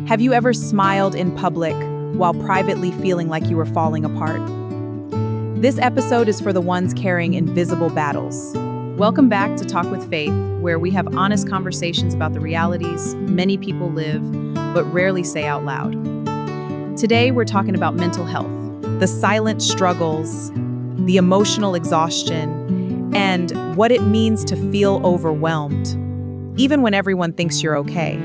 Have you ever smiled in public while privately feeling like you were falling apart? This episode is for the ones carrying invisible battles. Welcome back to Talk with Faith, where we have honest conversations about the realities many people live but rarely say out loud. Today, we're talking about mental health, the silent struggles, the emotional exhaustion, and what it means to feel overwhelmed, even when everyone thinks you're okay.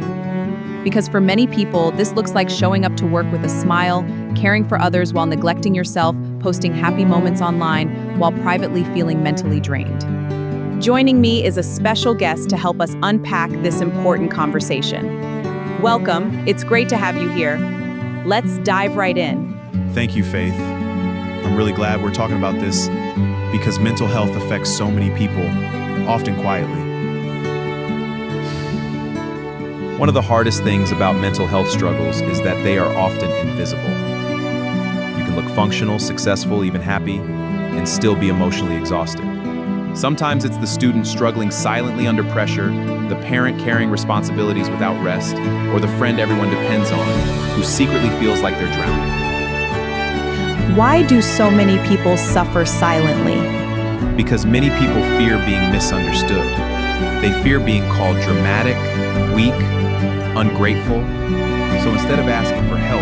Because for many people, this looks like showing up to work with a smile, caring for others while neglecting yourself, posting happy moments online while privately feeling mentally drained. Joining me is a special guest to help us unpack this important conversation. Welcome, it's great to have you here. Let's dive right in. Thank you, Faith. I'm really glad we're talking about this because mental health affects so many people, often quietly. One of the hardest things about mental health struggles is that they are often invisible. You can look functional, successful, even happy, and still be emotionally exhausted. Sometimes it's the student struggling silently under pressure, the parent carrying responsibilities without rest, or the friend everyone depends on who secretly feels like they're drowning. Why do so many people suffer silently? Because many people fear being misunderstood. They fear being called dramatic, weak, ungrateful. So instead of asking for help,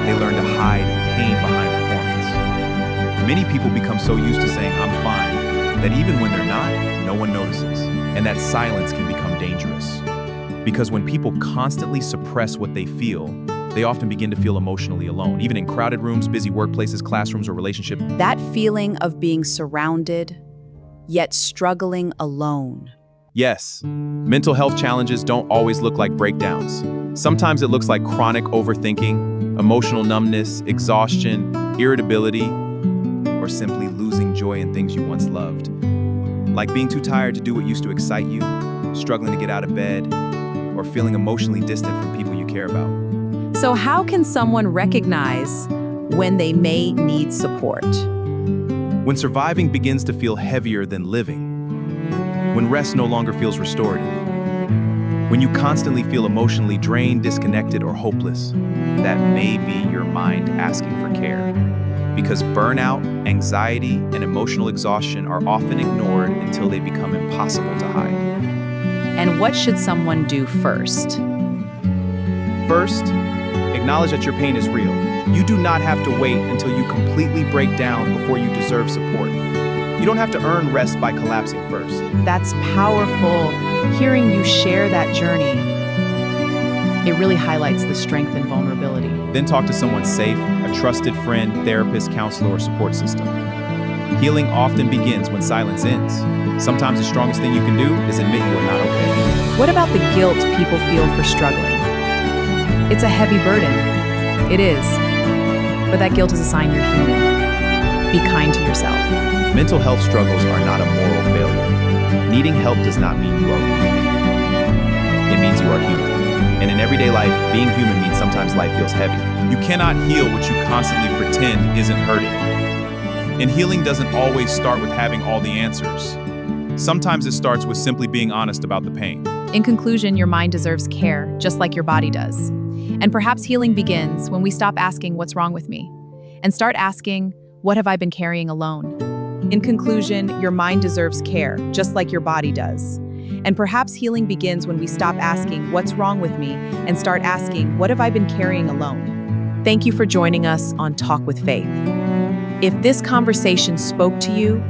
they learn to hide pain behind performance. Many people become so used to saying, "I'm fine," that even when they're not, no one notices. And that silence can become dangerous. Because when people constantly suppress what they feel, they often begin to feel emotionally alone, even in crowded rooms, busy workplaces, classrooms, or relationships. That feeling of being surrounded, yet struggling alone. Yes, mental health challenges don't always look like breakdowns. Sometimes it looks like chronic overthinking, emotional numbness, exhaustion, irritability, or simply losing joy in things you once loved. Like being too tired to do what used to excite you, struggling to get out of bed, or feeling emotionally distant from people you care about. So how can someone recognize when they may need support? When surviving begins to feel heavier than living. When rest no longer feels restorative. When you constantly feel emotionally drained, disconnected, or hopeless, that may be your mind asking for care. Because burnout, anxiety, and emotional exhaustion are often ignored until they become impossible to hide. And what should someone do first? First, acknowledge that your pain is real. You do not have to wait until you completely break down before you deserve support. You don't have to earn rest by collapsing first. That's powerful. Hearing you share that journey, it really highlights the strength and vulnerability. Then talk to someone safe, a trusted friend, therapist, counselor, or support system. Healing often begins when silence ends. Sometimes the strongest thing you can do is admit you are not okay. What about the guilt people feel for struggling? It's a heavy burden. It is. But that guilt is a sign you're human. Be kind to yourself. Mental health struggles are not a moral failure. Needing help does not mean you are weak. It means you are human. And in everyday life, being human means sometimes life feels heavy. You cannot heal what you constantly pretend isn't hurting. And healing doesn't always start with having all the answers. Sometimes it starts with simply being honest about the pain. In conclusion, your mind deserves care, just like your body does. And perhaps healing begins when we stop asking, "What's wrong with me?" and start asking, "What have I been carrying alone?" In conclusion, your mind deserves care, just like your body does. And perhaps healing begins when we stop asking, "What's wrong with me?" and start asking, "What have I been carrying alone?" Thank you for joining us on Talk with Faith. If this conversation spoke to you,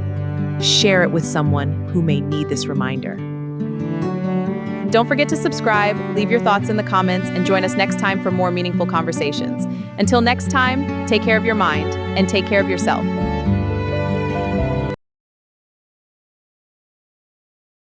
share it with someone who may need this reminder. Don't forget to subscribe, leave your thoughts in the comments, and join us next time for more meaningful conversations. Until next time, take care of your mind and take care of yourself.